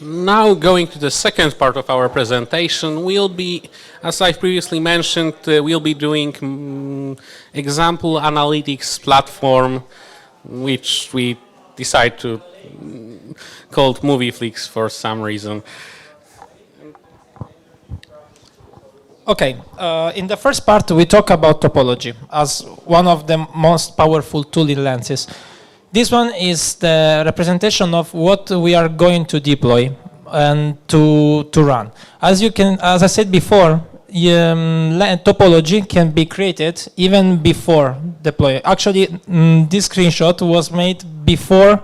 Now going to the second part of our presentation, we'll be, as I previously mentioned, we'll be doing example analytics platform, which we decide to call MovieFlix for some reason. Okay, in the first part we talk about topology as one of the most powerful tool in Lenses. This one is the representation of what we are going to deploy and to run. As I said before, topology can be created even before deploy. Actually, this screenshot was made before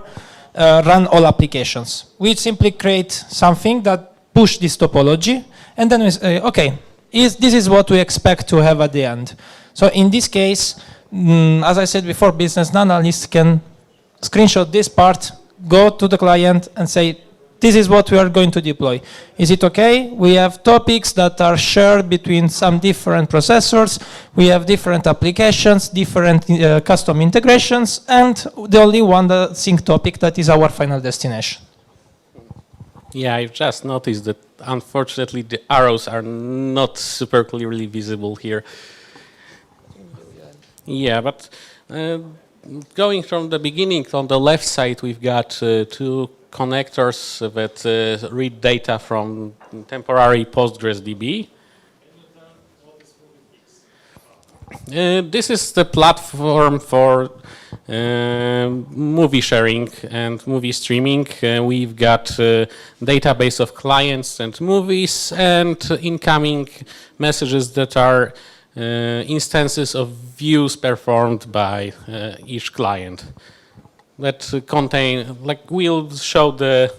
run all applications. We simply create something that push this topology, and then we say, okay, this is what we expect to have at the end. So in this case, as I said before, business analysts can screenshot this part, go to the client and say, this is what we are going to deploy. Is it okay? We have topics that are shared between some different processors. We have different applications, different custom integrations, and the only one, the sync topic, that is our final destination. Yeah, I've just noticed that unfortunately the arrows are not super clearly visible here. Yeah, but going from the beginning, on the left side we've got two connectors that read data from temporary PostgreSDB. This is the platform for movie sharing and movie streaming. We've got a database of clients and movies and incoming messages that are instances of views performed by each client that contain, like we'll show the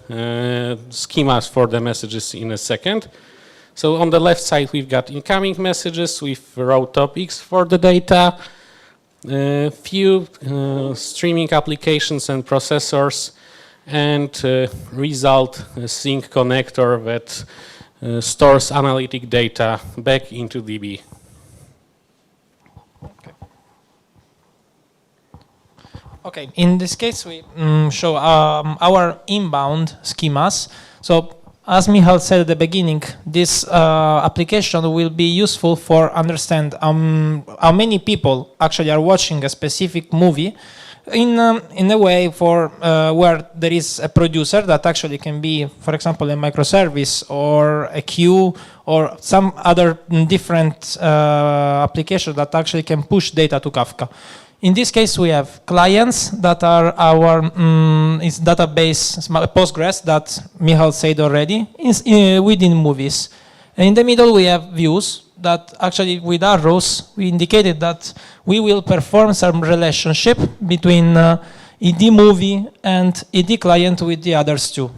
schemas for the messages in a second. So on the left side, we've got incoming messages with raw topics for the data, few streaming applications and processors, and result sync connector that stores analytic data back into DB. Okay, in this case, we show our inbound schemas. So as Michal said at the beginning, this application will be useful for understand how many people actually are watching a specific movie in a way for where there is a producer that actually can be, for example, a microservice or a queue or some other different application that actually can push data to Kafka. In this case, we have clients that are our is database Postgres that Michal said already within movies. And in the middle, we have views that actually with arrows, we indicated that we will perform some relationship between ED movie and ED client with the others too.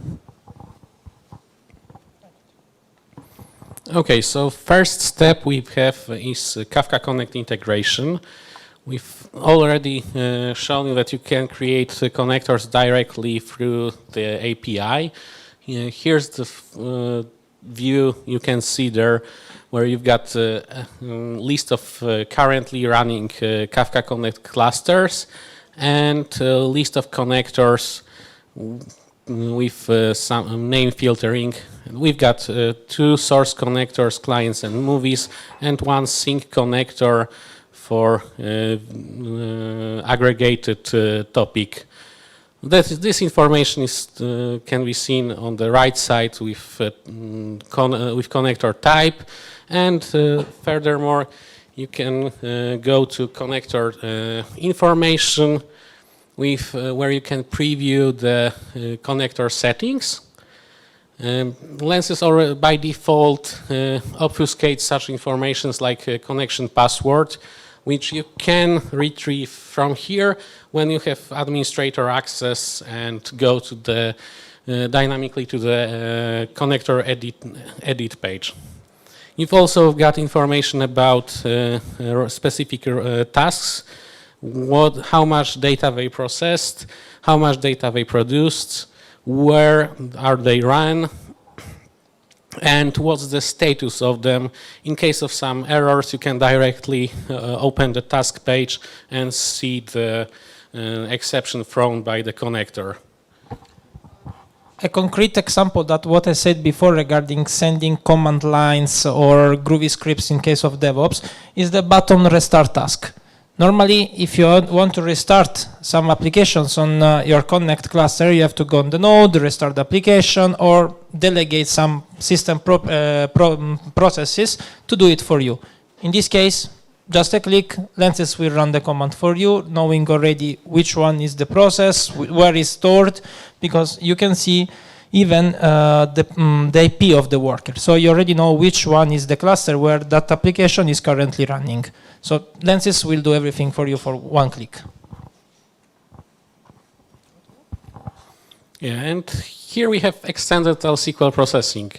Okay, so first step we have is Kafka Connect integration. We've already shown you that you can create connectors directly through the API. Here's the view you can see there, where you've got a list of currently running Kafka Connect clusters and a list of connectors with some name filtering. We've got two source connectors, clients and movies, and one sync connector for aggregated topic. This information is can be seen on the right side with connector type, and furthermore, you can go to connector information with where you can preview the connector settings. Lenses already by default obfuscate such informations like connection password, which you can retrieve from here when you have administrator access and go to the dynamically to the connector edit page. You've also got information about specific tasks, how much data they processed, how much data they produced, where are they run, and what's the status of them. In case of some errors, you can directly open the task page and see the exception thrown by the connector. a concrete example that what I said before regarding sending command lines or Groovy scripts in case of DevOps is the button restart task. Normally, if you want to restart some applications on your Connect cluster, you have to go on the node, restart the application, or delegate some system processes to do it for you. In this case, just a click, Lenses will run the command for you, knowing already which one is the process, where it's stored, because you can see even the IP of the worker. So you already know which one is the cluster where that application is currently running. So Lenses will do everything for you for one click. Yeah, and here we have extended LSQL processing.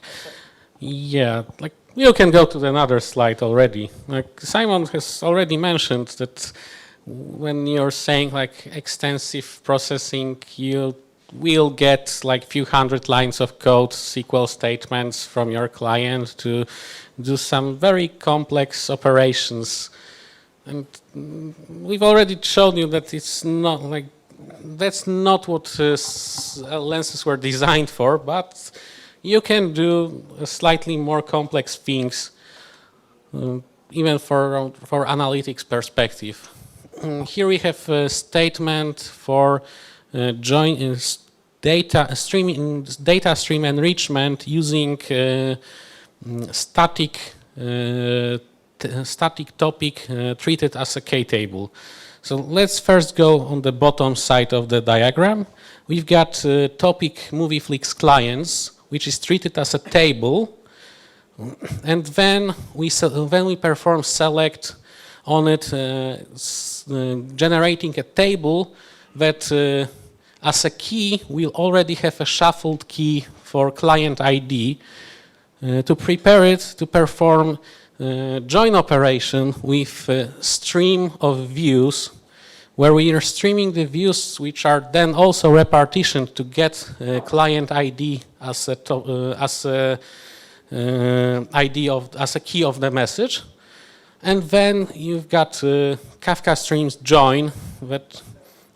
Yeah, like you can go to another slide already. Like Simon has already mentioned that when you're saying like extensive processing, you will get like few hundred lines of code, SQL statements from your client to do some very complex operations. And we've already shown you that it's not like, that's not what Lenses were designed for, but you can do slightly more complex things, even for analytics perspective. Here we have a statement for data stream enrichment using static topic treated as a k-table. So let's first go on the bottom side of the diagram. We've got topic MovieFlix clients, which is treated as a table, and then we perform select on it, generating a table that as a key will already have a shuffled key for client ID to prepare it to perform join operation with a stream of views, where we are streaming the views which are then also repartitioned to get client ID as a key of the message. And then you've got Kafka streams join, that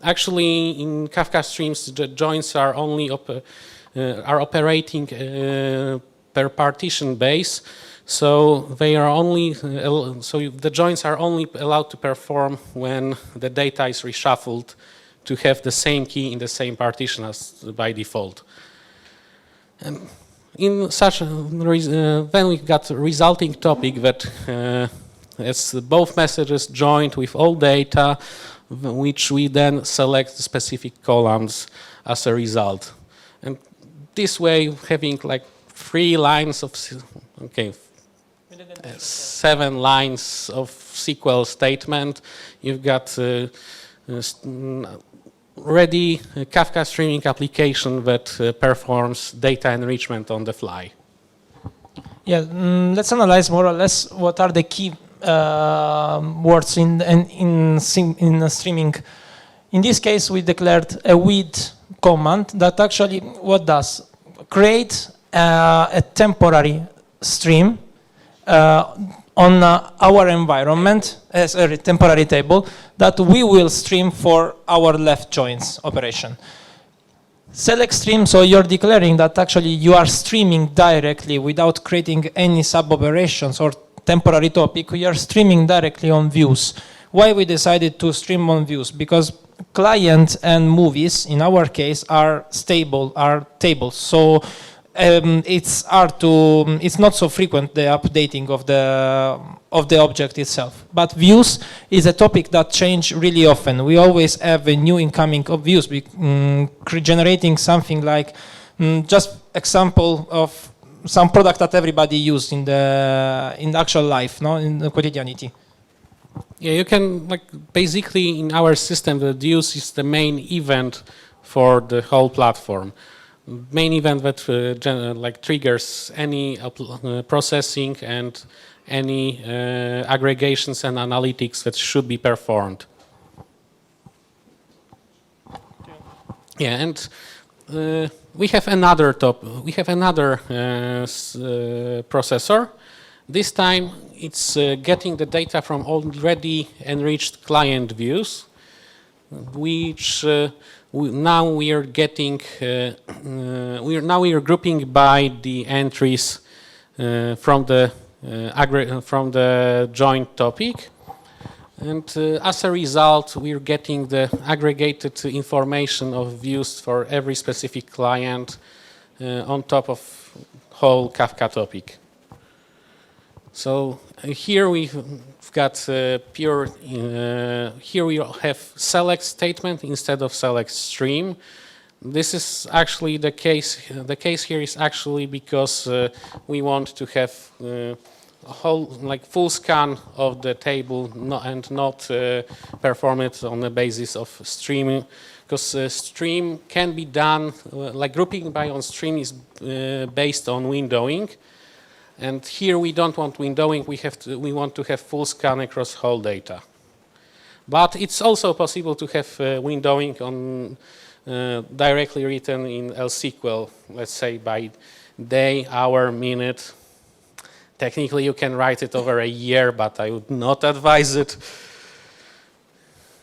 actually in Kafka streams the joins are only operating per partition base. So they are only the joins are only allowed to perform when the data is reshuffled to have the same key in the same partition as by default. In such then we've got a resulting topic that has both messages joined with all data, which we then select specific columns as a result. And this way, having like 3 lines of 7 lines of SQL statement, you've got ready Kafka streaming application that performs data enrichment on the fly. Yeah, let's analyze more or less what are the key words in streaming. In this case, we declared a with command that actually what does? Create a temporary stream on our environment as a temporary table that we will stream for our left joins operation. Select stream, so you're declaring that actually you are streaming directly without creating any sub-operations or temporary topic. We are streaming directly on views. Why we decided to stream on views? Because client and movies, in our case, are tables. So it's not so frequent, the updating of the object itself. But views is a topic that change really often. We always have a new incoming of views, generating something like, just example of some product that everybody used in the actual life, no, in the quotidianity. Yeah, you can, like, basically in our system, the views is the main event for the whole platform. Main event that triggers any processing and any aggregations and analytics that should be performed. Yeah, and we have another processor. This time it's getting the data from already enriched client views. which now we are getting. We are grouping by the entries from the joint topic, and as a result, we are getting the aggregated information of views for every specific client on top of whole Kafka topic. So here we've got pure. Here we have select statement instead of select stream. This is actually the case. The case here is actually because we want to have a whole, like, full scan of the table, and not perform it on the basis of streaming, because stream can be done, like grouping by on stream is based on windowing. And here we don't want windowing, we want to have full scan across whole data. But it's also possible to have windowing on directly written in LSQL, let's say by day, hour, minute. Technically you can write it over a year, but I would not advise it.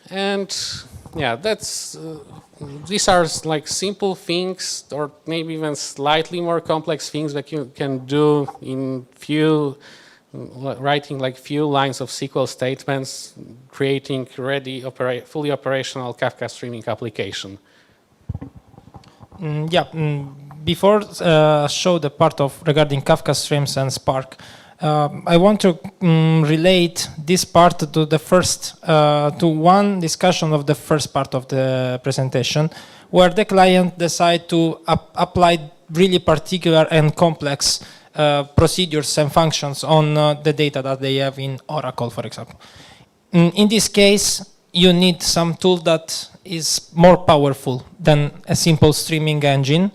And yeah, these are like simple things, or maybe even slightly more complex things that you can do in writing like few lines of SQL statements, creating ready fully operational Kafka streaming application. Before show the part of regarding Kafka streams and Spark, I want to relate this part to the first, to one discussion of the first part of the presentation, where the client decide to apply really particular and complex procedures and functions on the data that they have in Oracle, for example. In this case, you need some tool that is more powerful than a simple streaming engine.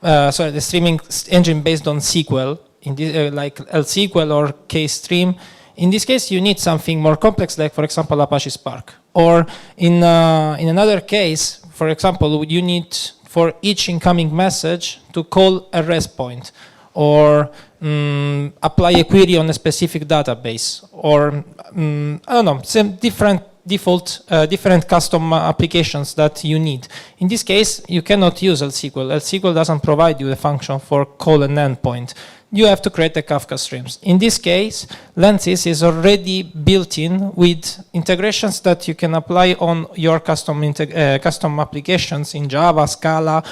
The streaming engine based on SQL, in this, like LSQL or KStream. In this case, you need something more complex, like, for example, Apache Spark. Or in another case, for example, you need for each incoming message to call a REST point, or apply a query on a specific database, or I don't know, some different different custom applications that you need. In this case, you cannot use LSQL. LSQL doesn't provide you a function for call an endpoint. You have to create the Kafka streams. In this case, Lenses is already built in with integrations that you can apply on your custom applications in Java, Scala,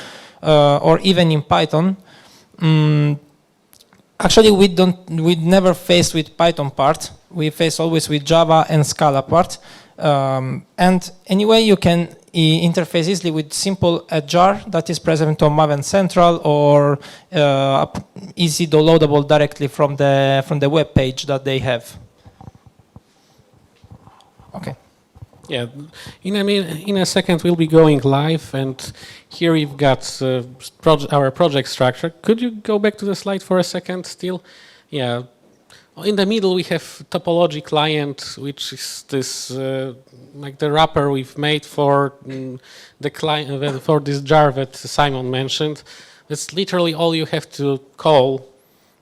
or even in Python. Actually, we never face with Python part. We face always with Java and Scala part. And anyway, you can interface easily with simple jar that is present on Maven Central, or easy downloadable directly from the web page that they have. Okay. Yeah, in a second we'll be going live, and here we've got our project structure. Could you go back to the slide for a second still? Yeah. In the middle we have topology client, which is this like the wrapper we've made for the client, for this jar that Simon mentioned. It's literally all you have to call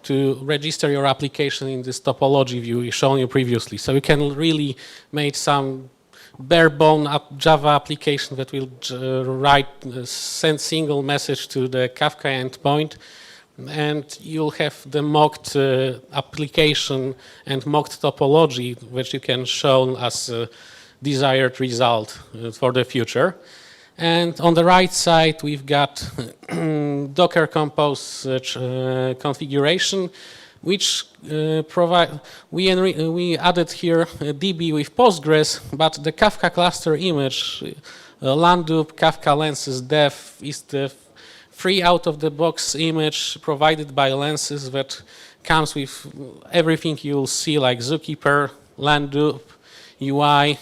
to register your application in this topology view we shown you previously. So you can really make some bare bone Java application that will send single message to the Kafka endpoint, and you'll have the mocked application and mocked topology, which you can show as a desired result for the future. And on the right side, we've got Docker Compose configuration, which we added here a DB with Postgres, but the Kafka cluster image, Landoop Kafka Lenses dev, is the free out-of-the-box image provided by Lenses that comes with everything you'll see, like Zookeeper, Landoop, UI,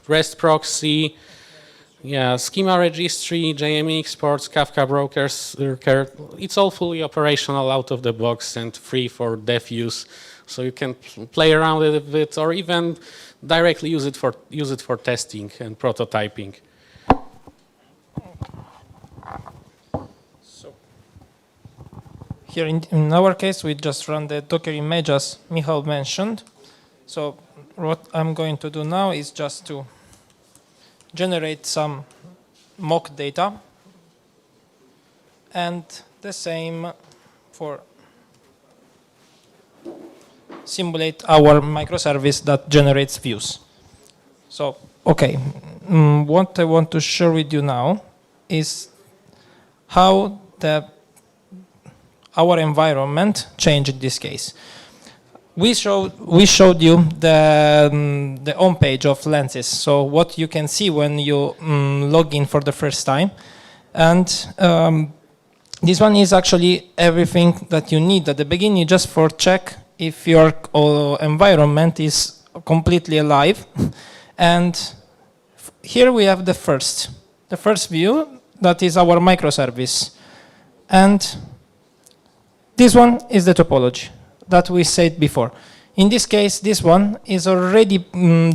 REST proxy, schema registry, JME exports, Kafka brokers. It's all fully operational out of the box and free for dev use, so you can play around with it, or even directly use it for testing and prototyping. Here in our case, we just run the Docker image as Michal mentioned. So what I'm going to do now is just to generate some mock data, and the same for simulate our microservice that generates views. So, okay, what I want to share with you now is how our environment changed in this case. We showed you the home page of Lenses, so what you can see when you log in for the first time. And this one is actually everything that you need at the beginning, just for check if your environment is completely alive. And here we have the first view, that is our microservice. And this one is the topology that we said before. In this case, this one is already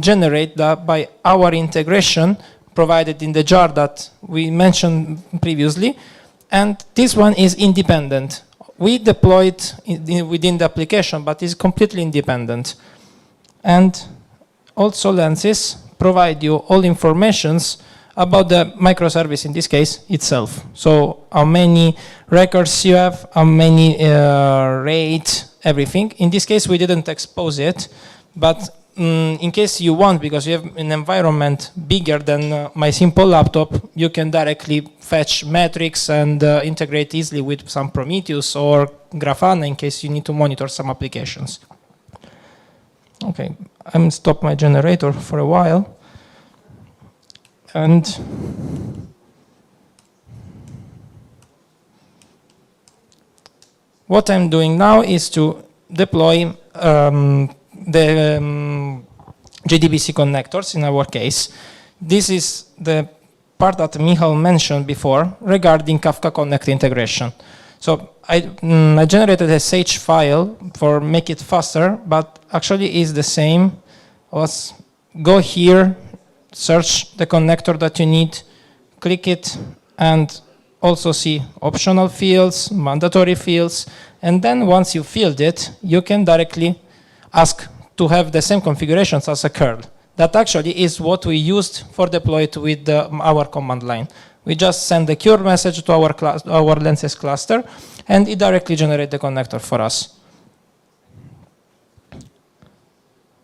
generated by our integration provided in the jar that we mentioned previously. And this one is independent. We deployed within the application, but is completely independent. And also Lenses provide you all informations about the microservice, in this case, itself. So how many records you have, how many rate, everything. In this case, we didn't expose it, but in case you want, because you have an environment bigger than my simple laptop, you can directly fetch metrics and integrate easily with some Prometheus or Grafana in case you need to monitor some applications. Okay, I'm stop my generator for a while. And what I'm doing now is to deploy the Jdbc connectors in our case. This is the part that Michal mentioned before regarding Kafka Connect integration. So I generated a SH file for make it faster, but actually is the same. Was go here, search the connector that you need, click it, and also see optional fields, mandatory fields, and then once you filled it, you can directly ask to have the same configurations as a curl. That actually is what we used for deployed with our command line. We just send the cure message to our Lenses cluster, and it directly generates the connector for us.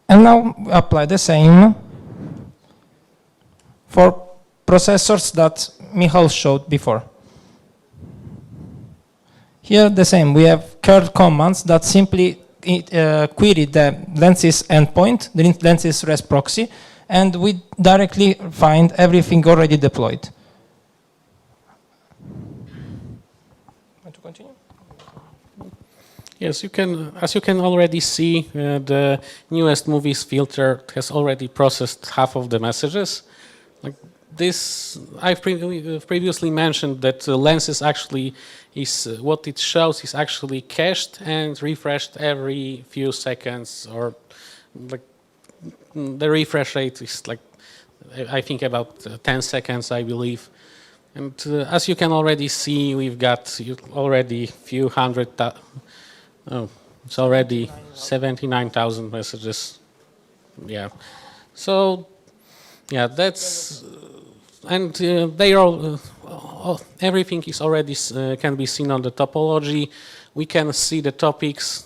And now apply the same for processors that Michal showed before. Here the same, we have curl commands that simply query the Lenses endpoint, the Lenses REST proxy, and we directly find everything already deployed. Want to continue? Yes, you can. As you can already see, the newest movies filter has already processed half of the messages. Like this, I've previously mentioned that Lenses actually is what it shows is actually cached and refreshed every few seconds, or like the refresh rate is like I think about 10 seconds, I believe. And as you can already see, we've got already few hundred. Oh, it's already 79,000 messages. Yeah. So, yeah, that's and they are everything is already can be seen on the topology. We can see the topics.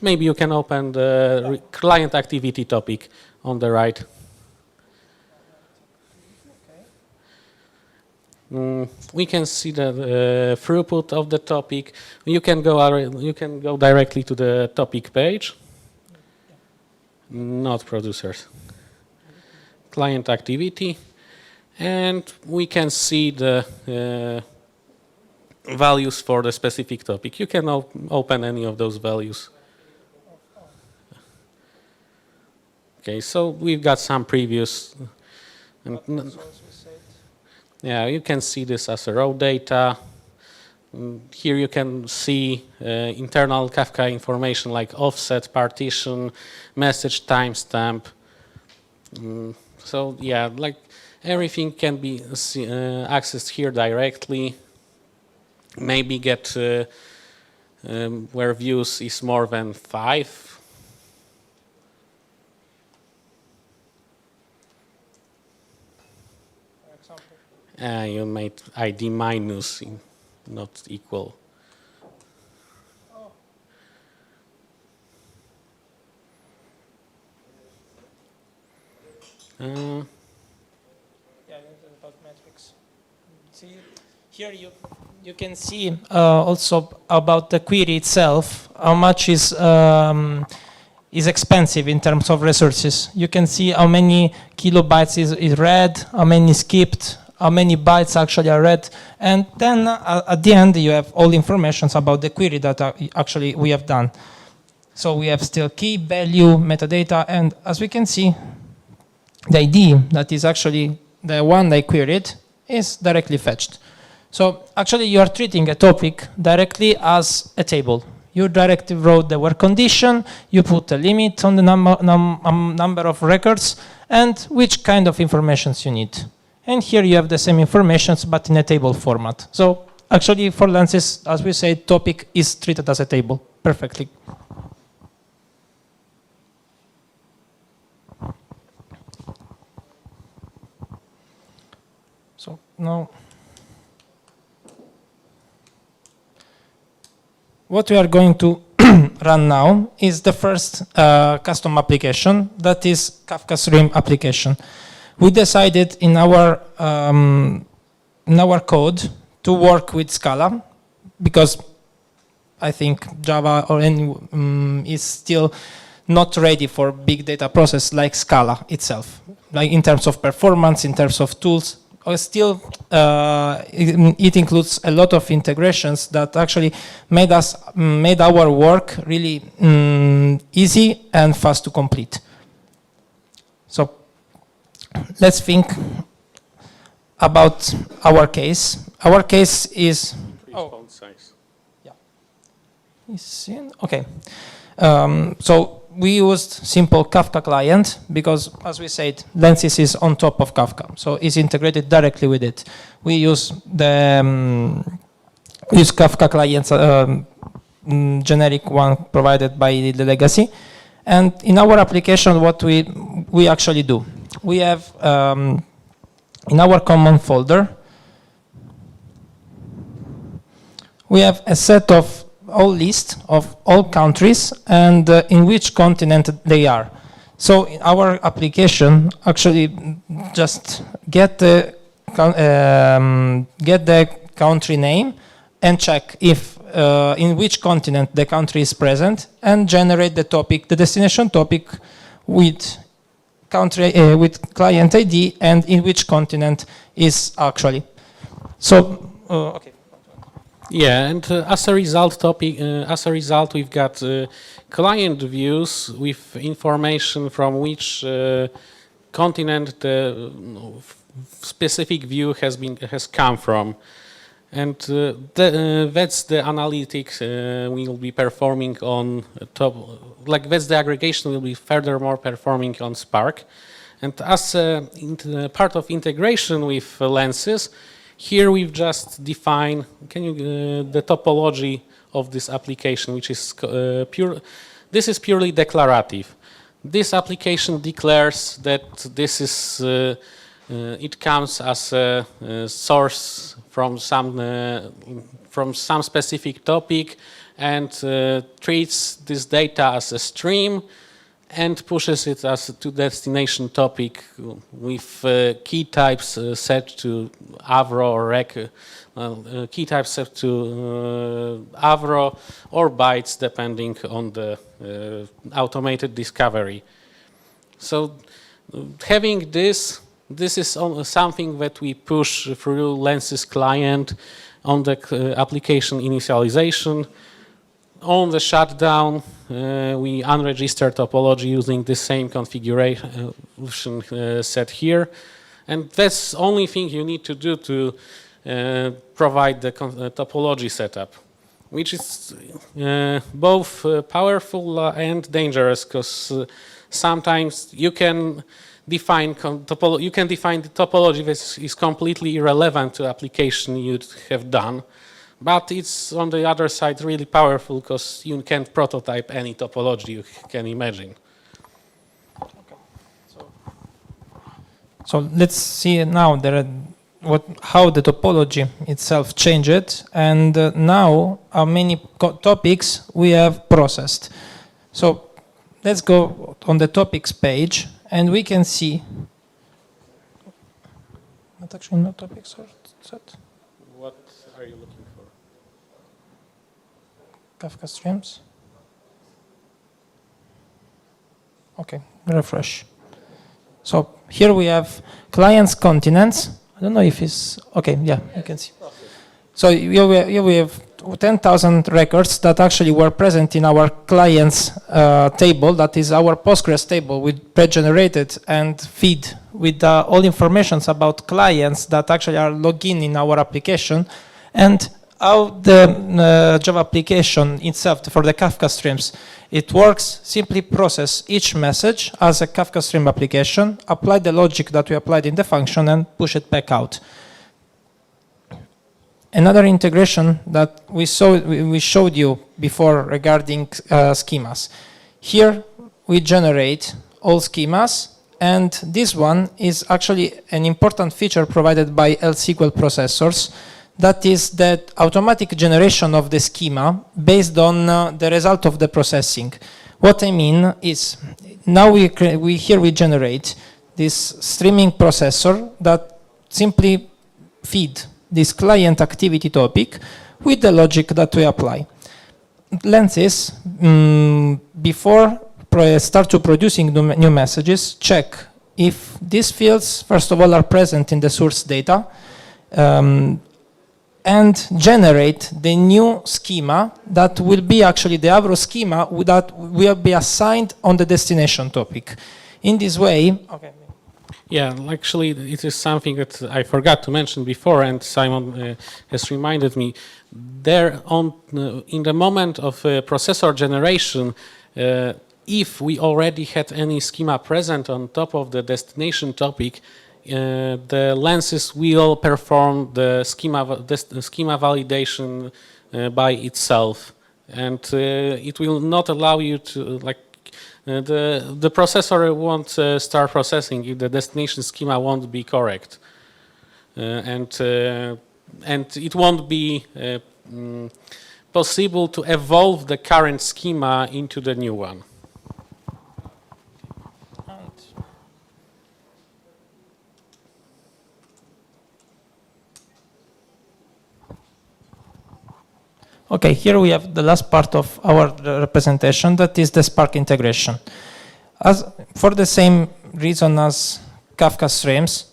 Maybe you can open the client activity topic on the right. We can see the throughput of the topic. You can go directly to the topic page. Not producers. Client activity, and we can see the values for the specific topic. You can open any of those values. Okay, so we've got some previous. Yeah, you can see this as a raw data. Here you can see internal Kafka information like offset, partition, message timestamp. So yeah, like everything can be accessed here directly. Maybe get where views is more than 5. You made ID minus not equal. Yeah, about metrics. See, here you can see also about the query itself, how much is expensive in terms of resources. You can see how many kilobytes is read, how many skipped, how many bytes actually are read, and then at the end you have all information about the query that actually we have done. So we have still key, value, metadata, and as we can see, the ID that is actually the one I queried is directly fetched. So actually you are treating a topic directly as a table. You directly wrote the work condition, you put a limit on the number of records, and which kind of informations you need. And here you have the same informations, but in a table format. So actually for lenses, as we say, topic is treated as a table perfectly. So now, what we are going to run now is the first custom application, that is Kafka Stream application. We decided in our code to work with Scala because I think Java or any is still not ready for big data process like Scala itself, like in terms of performance, in terms of tools. Still, it includes a lot of integrations that actually made our work really easy and fast to complete. So let's think about our case. Our case is Font size. Yeah. Okay. So we used simple Kafka client because, as we said, Lenses is on top of Kafka, so it's integrated directly with it. We use the Kafka clients, generic one provided by the legacy, and in our application, what we actually do, we have in our common folder, we have a set of all list of all countries and in which continent they are. So in our application actually just get the country name and check if in which continent the country is present and generate the topic, the destination topic with country with client ID and in which continent is actually. So okay. Yeah, and as a result, we've got client views with information from which continent the specific view has come from, and that's the analytics we'll be performing on top. Like that's the aggregation we'll be furthermore performing on Spark, and as part of integration with lenses. Here we've just defined the topology of this application, which is this is purely declarative. This application declares that this is it comes as a source from some specific topic and treats this data as a stream and pushes it as to destination topic with key types set to Avro or rec, key types set to Avro or bytes depending on the automated discovery. So having this is something that we push through Lenses client on the application initialization. On the shutdown, we unregister topology using the same configuration set here. And that's the only thing you need to do to provide the topology setup, which is both powerful and dangerous because sometimes you can define the topology that is completely irrelevant to application you have done. But it's on the other side really powerful because you can't prototype any topology you can imagine. Okay. So let's see now how the topology itself changed, and now how many topics we have processed. So let's go on the topics page, and we can see. Not actually, no topics are set. What are you looking for? Kafka streams. Okay, refresh. So here we have clients continents. I don't know if it's okay. Yeah, you can see. So here we have 10,000 records that actually were present in our clients table. That is our Postgres table with pre-generated and feed with all informations about clients that actually are logged in our application, and how the Java application itself for the Kafka streams. It works, simply process each message as a Kafka stream application, apply the logic that we applied in the function, and push it back out. Another integration that we showed you before regarding schemas. Here we generate all schemas, and this one is actually an important feature provided by LSQL processors. That is that automatic generation of the schema based on the result of the processing. What I mean is, now we generate this streaming processor that simply feed this client activity topic with the logic that we apply. Lenses, before start to producing new messages, check if these fields, first of all, are present in the source data, and generate the new schema that will be actually the Avro schema that will be assigned on the destination topic. In this way, okay. Yeah, actually, it is something that I forgot to mention before, and Simon has reminded me. In the moment of processor generation, if we already had any schema present on top of the destination topic, the lenses will perform the schema validation by itself, and it will not allow you to the processor won't start processing if the destination schema won't be correct, and it won't be possible to evolve the current schema into the new one. Okay, here we have the last part of our representation, that is the Spark integration. For the same reason as Kafka streams,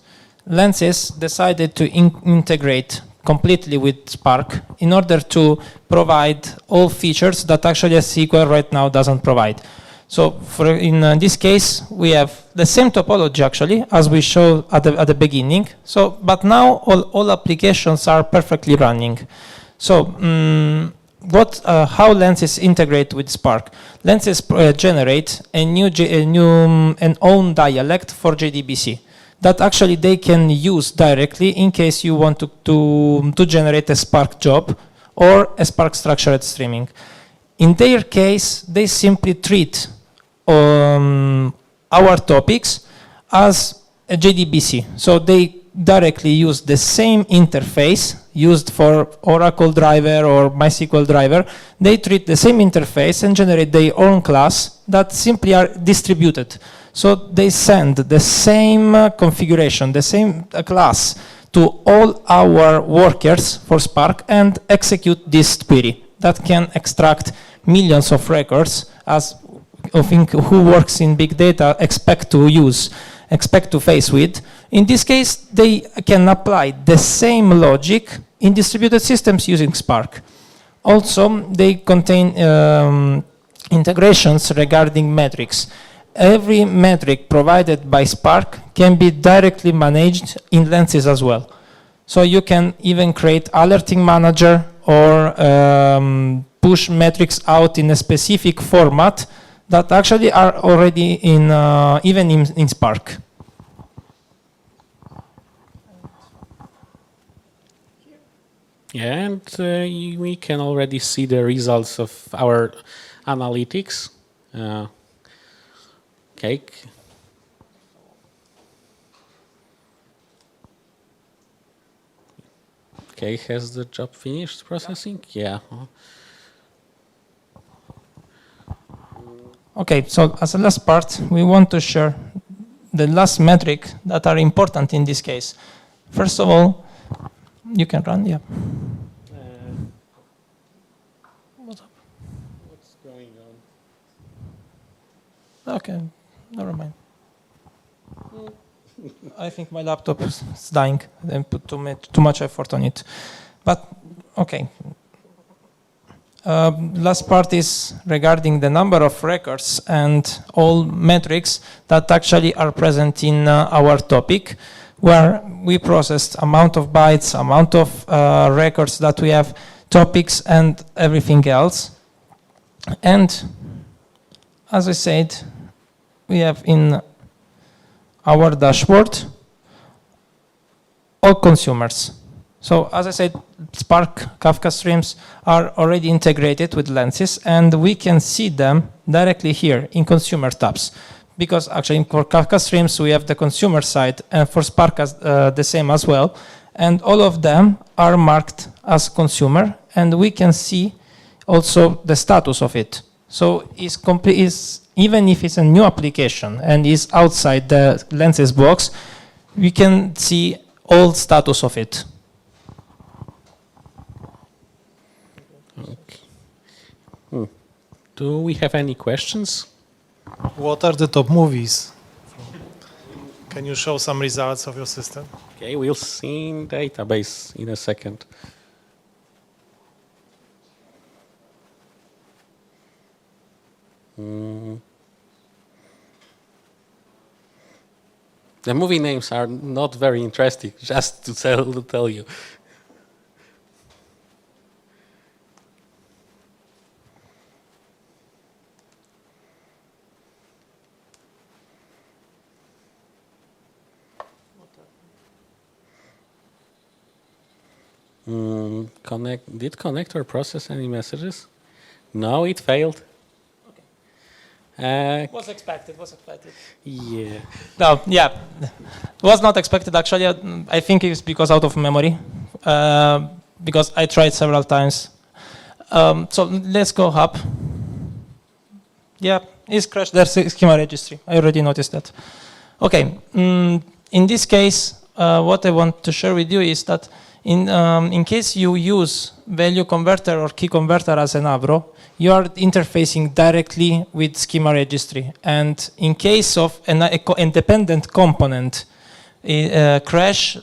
Lenses decided to integrate completely with Spark in order to provide all features that actually SQL right now doesn't provide. So in this case, we have the same topology actually as we showed at the beginning. So, but now all applications are perfectly running. So how Lenses integrate with Spark? Lenses generate an own dialect for Jdbc that actually they can use directly in case you want to generate a Spark job or a Spark structured streaming. In their case, they simply treat our topics as a Jdbc. So they directly use the same interface used for Oracle driver or MySQL driver. They treat the same interface and generate their own class that simply are distributed. So they send the same configuration, the same class to all our workers for Spark and execute this query that can extract millions of records, as I think who works in big data expect to face with. In this case, they can apply the same logic in distributed systems using Spark. Also, they contain integrations regarding metrics. Every metric provided by Spark can be directly managed in Lenses as well. So you can even create alerting manager or push metrics out in a specific format that actually are already even in Spark. Yeah, and we can already see the results of our analytics. Okay, has the job finished processing? Yeah. Okay, so as a last part, we want to share the last metric that are important in this case. First of all, you can run, yeah. What's up? What's going on? Okay, never mind. I think my laptop is dying and put too much effort on it. But, okay. Last part is regarding the number of records and all metrics that actually are present in our topic, where we processed amount of bytes, amount of records that we have, topics and everything else. And as I said, we have in our dashboard all consumers. So as I said, Spark Kafka streams are already integrated with Lenses, and we can see them directly here in consumer tabs. Because actually for Kafka streams, we have the consumer side, and for Spark the same as well. And all of them are marked as consumer, and we can see also the status of it. So even if it's a new application and is outside the Lenses box, we can see all status of it. Okay. Do we have any questions? What are the top movies? Can you show some results of your system? Okay, we'll see in database in a second. The movie names are not very interesting, just to tell you. Did connector process any messages? No, it failed. Was expected. Yeah. No, yeah, was not expected actually. I think it's because out of memory, because I tried several times. So let's go up. Yeah, it's crashed their schema registry. I already noticed that. Okay, in this case, what I want to share with you is that in case you use value converter or key converter as an Avro, you are interfacing directly with schema registry. And in case of an independent component crash,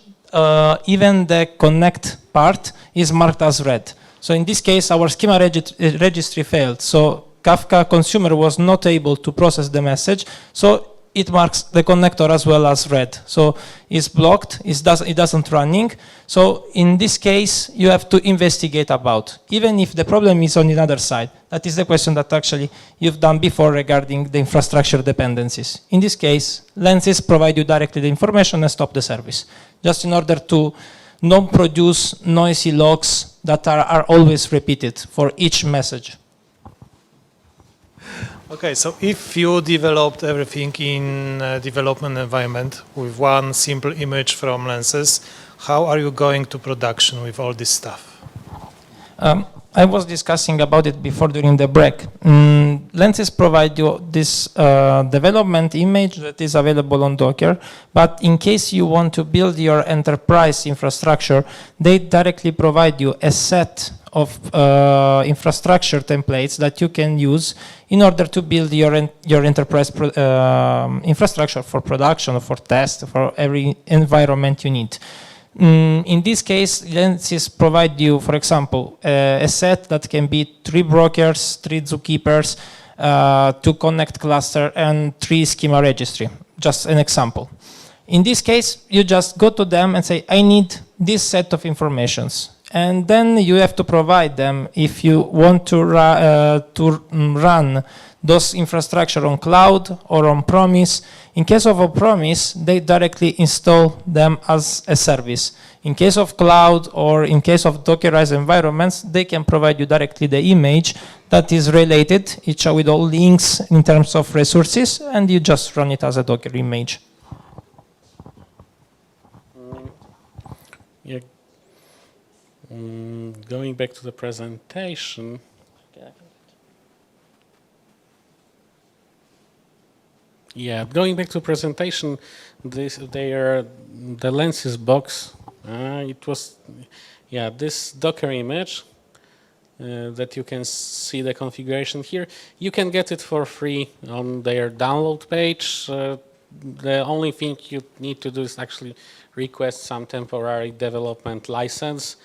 even the connect part is marked as red. So in this case, our schema registry failed. So Kafka consumer was not able to process the message. So it marks the connector as well as red. So it's blocked, it doesn't running. So in this case, you have to investigate about, even if the problem is on the other side. That is the question that actually you've done before regarding the infrastructure dependencies. In this case, Lenses provide you directly the information and stop the service, just in order to not produce noisy logs that are always repeated for each message. Okay, so if you developed everything in a development environment with one simple image from Lenses, how are you going to production with all this stuff? I was discussing about it before during the break. Lenses provide you this development image that is available on Docker, but in case you want to build your enterprise infrastructure, they directly provide you a set of infrastructure templates that you can use in order to build your enterprise infrastructure for production or for test, for every environment you need. In this case, Lenses provide you, for example, a set that can be 3 brokers, 3 zookeepers, 2 connect cluster, and 3 schema registry. Just an example. In this case, you just go to them and say, I need this set of informations. And then you have to provide them if you want to run those infrastructure on cloud or on premise. In case of a premise, they directly install them as a service. In case of cloud or in case of Dockerized environments, they can provide you directly the image that is related, each with all links in terms of resources, and you just run it as a Docker image. Yeah. Going back to the presentation. Yeah, going back to presentation, the lenses box. It was, yeah, this Docker image that you can see the configuration here. You can get it for free on their download page. The only thing you need to do is actually request some temporary development license,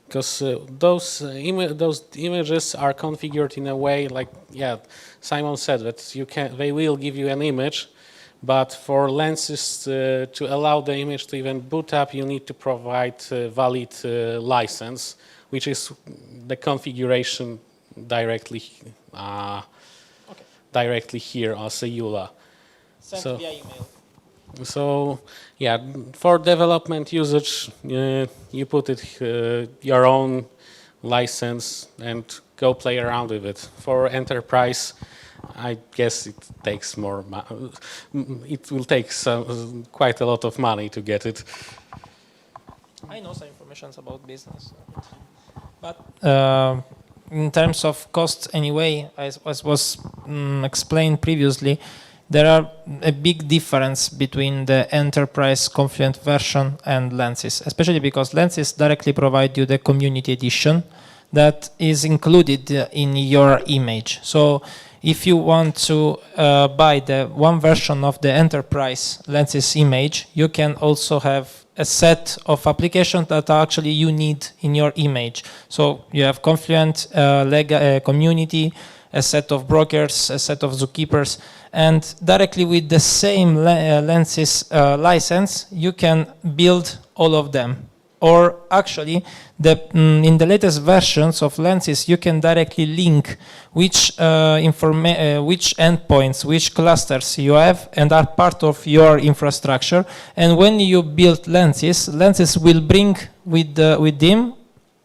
because those images are configured in a way like, yeah, Simon said that they will give you an image, but for lenses to allow the image to even boot up, you need to provide valid license, which is the configuration directly directly here as a EULA. Sent via email. So, yeah, for development usage, you put it your own license and go play around with it. For enterprise, I guess it takes more. It will take quite a lot of money to get it. I know some information about business, but in terms of costs, anyway, as was explained previously, there are a big difference between the enterprise Confluent version and Lenses, especially because Lenses directly provide you the community edition that is included in your image. So if you want to buy the one version of the enterprise Lenses image, you can also have a set of applications that actually you need in your image. So you have Confluent, community, a set of brokers, a set of zookeepers, and directly with the same Lenses license, you can build all of them. Or actually, in the latest versions of Lenses, you can directly link which endpoints, which clusters you have and are part of your infrastructure. And when you build Lenses, Lenses will bring with them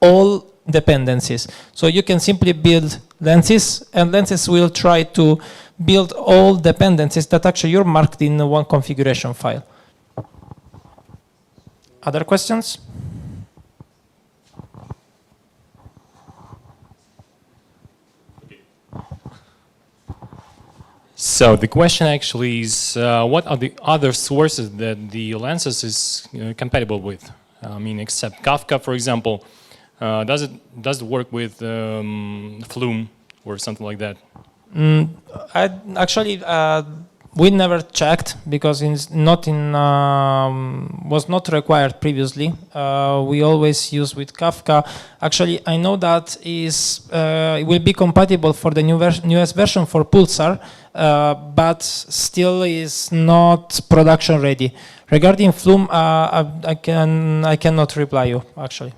all dependencies. So you can simply build Lenses, and Lenses will try to build all dependencies that actually you're marked in one configuration file. Other questions? So the question actually is, what are the other sources that the Lenses is compatible with? I mean, except Kafka, for example. Does it work with Flume or something like that? We never checked because was not required previously. We always use with Kafka. Actually, I know that it will be compatible for the newest version for Pulsar, but still is not production ready. Regarding Flume, I cannot reply you actually.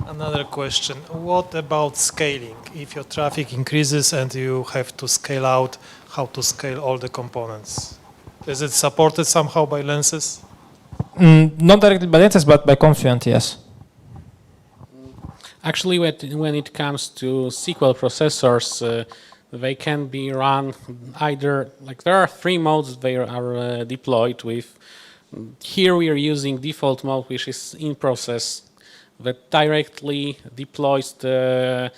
Another question, what about scaling? If your traffic increases and you have to scale out, how to scale all the components? Is it supported somehow by Lenses? Not directly by Lenses, but by Confluent, yes. Actually, when it comes to SQL processors, they can be run either, like there are 3 modes they are deployed with. Here we are using default mode, which is in process, that directly deploys the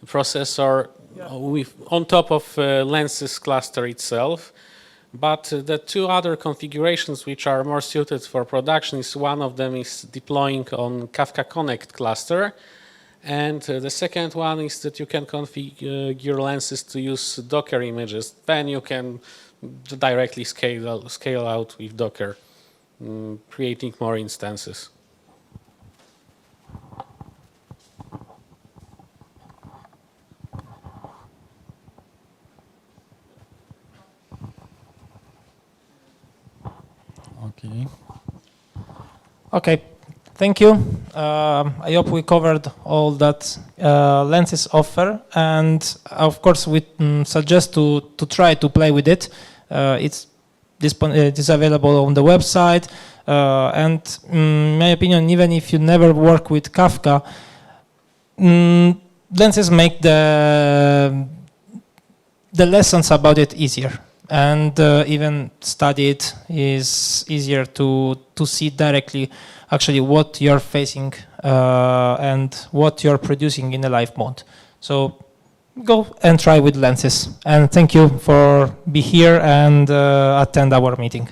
processor on top of Lenses cluster itself. But the 2 other configurations which are more suited for production is one of them is deploying on Kafka Connect cluster. And the second one is that you can configure Lenses to use Docker images. Then you can directly scale out with Docker, creating more instances. Okay, thank you. I hope we covered all that Lenses offer, and of course we suggest to try to play with it. It is available on the website, and in my opinion, even if you never work with Kafka, Lenses make the lessons about it easier. and even study it is easier to see directly actually what you're facing and what you're producing in a live mode. So go and try with lenses. And thank you for be here and attend our meeting.